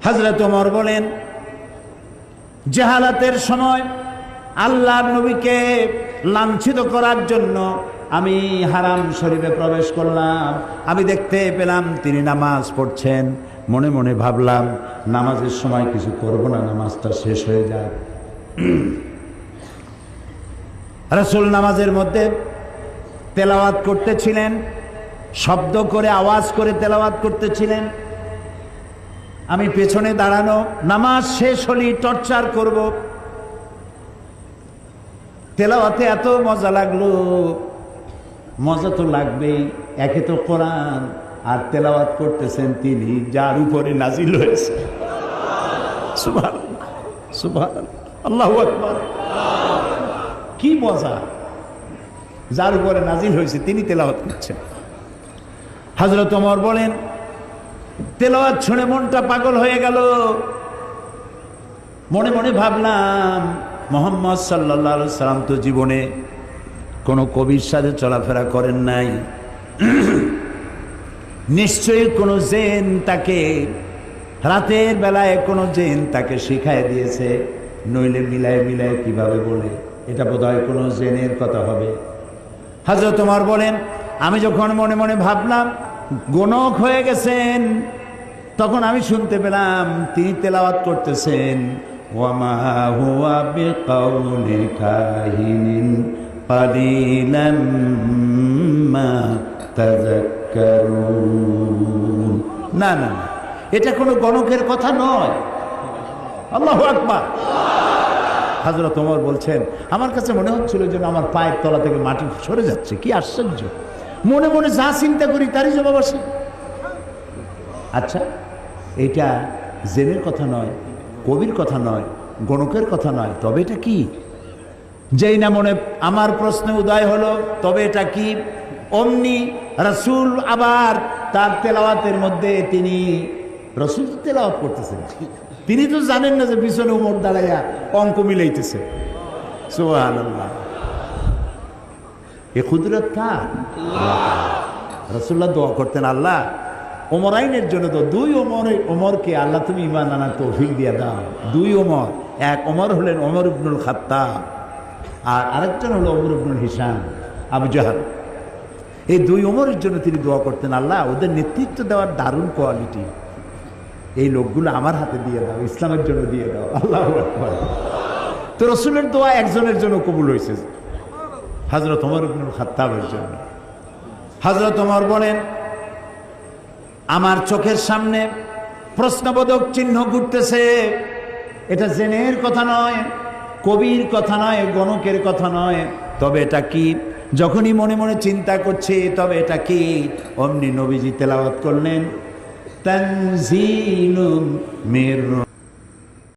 হযরত ওমর বলেন, জাহালাতের সময় আল্লাহর নবীকে লাঞ্ছিত করার জন্য আমি হারাম শরীফে প্রবেশ করলাম। আমি দেখতে পেলাম তিনি নামাজ পড়ছেন। মনে মনে ভাবলাম, নামাজের সময় কিছু করব না, নামাজটা শেষ হয়ে যায়। রাসূল নামাজের মধ্যে তেলাওয়াত করতেছিলেন, শব্দ করে আওয়াজ করে তেলাওয়াত করতেছিলেন। আমি পেছনে দাঁড়ানো, নামাজ শেষ হলেই টর্চার করব। তেলাওয়াতে এত মজা লাগলো, মজা তো লাগবেই, একে তো কোরআন আর তেলাওয়াত করতেছেন তিনি যার উপরে নাজিল হয়েছে। সুবহানাল্লাহ, সুবহানাল্লাহ, আল্লাহু আকবার। কি মজা, যার উপরে নাজিল হয়েছে তিনি তেলাওয়াত করছেন। হযরত ওমর বলেন, তেলাওয়াত শুনে মনটা পাগল হয়ে গেল। মনে মনে ভাবলাম, মুহাম্মদ সাল্লাল্লাহু আলাইহি সাল্লাম তো জীবনে কোনো কবির সাথে চলাফেরা করেন নাই। নিশ্চয়ই কোনো জিন তাকে রাতের বেলায় কোনো জিন তাকে শিখায় দিয়েছে, নইলে মিলায় মিলায় কিভাবে বলে, এটা বোধহয় কোনো জিনের কথা হবে। হযরত ওমর বলেন, আমি যখন মনে মনে ভাবলাম গণক হয়ে গেছেন, তখন আমি শুনতে পেলাম তিনি তেলাওয়াত করতেছেন, ওয়ামা হুয়া বিকাউলি কাহিনিন কালিলাম মা তাযাক্কারুন। না না না, এটা কোনো গণকের কথা নয়। আল্লাহু আকবার। হযরত ওমর বলছেন, আমার কাছে মনে হচ্ছিল যেন আমার পায়ের তলা থেকে মাটি সরে যাচ্ছে। কি আশ্চর্য! মনে মনে যা চিন্তা করি তারই জবাব আসে। আচ্ছা, এটা জেনের কথা নয়, কবির কথা নয়, গণকের কথা নয়, তবে এটা কি? যেই না মনে আমার প্রশ্নে উদয় হলো, তবে এটা কি? অমনি রাসূল আবার তার তেলাওয়াতের মধ্যে তিনি রাসূল তেলাওয়াত করতেছেন। তিনি তো জানেন না যে পিছনে ওমর দাঁড়াইয়া অঙ্ক মিলাইতেছে। সুবহানাল্লাহ। এ কুদরত কার? রাসূলুল্লাহ দোয়া করতেন, আল্লাহ ওমরাইনের জন্য তো দুই ওমরকে আল্লাহ তুমি ঈমান আনার তৌফিক দিয়ে দাও। দুই ওমর, এক ওমর হলেন ওমর ইবনুল খাত্তাব আর আরেকজন হলো ওমর ইবনুল হিশাম আবু জাহল। এই দুই ওমরের জন্য তিনি দোয়া করতেন, আল্লাহ ওদের নেতৃত্ব দেওয়ার দারুণ কোয়ালিটি, এই লোকগুলো আমার হাতে দিয়ে দাও, ইসলামের জন্য দিয়ে দাও। আল্লাহু আকবার। তো রাসূলের দোয়া একজনের জন্য কবুল হয়েছে, হযরত ওমর ইবনুল খাত্তাবের জন্য। হযরত ওমর বলেন, আমার চোখের সামনে প্রশ্নবোধক চিহ্ন ঘুরতেছে। এটা জেনের কথা নয়, কবির কথা নয়, গণকের কথা নয়, তবে এটা কি? যখনই মনে মনে চিন্তা করছি তবে এটা কি, অমনি নবীজি তেলাওয়াত করলেন, তানজিলুম মির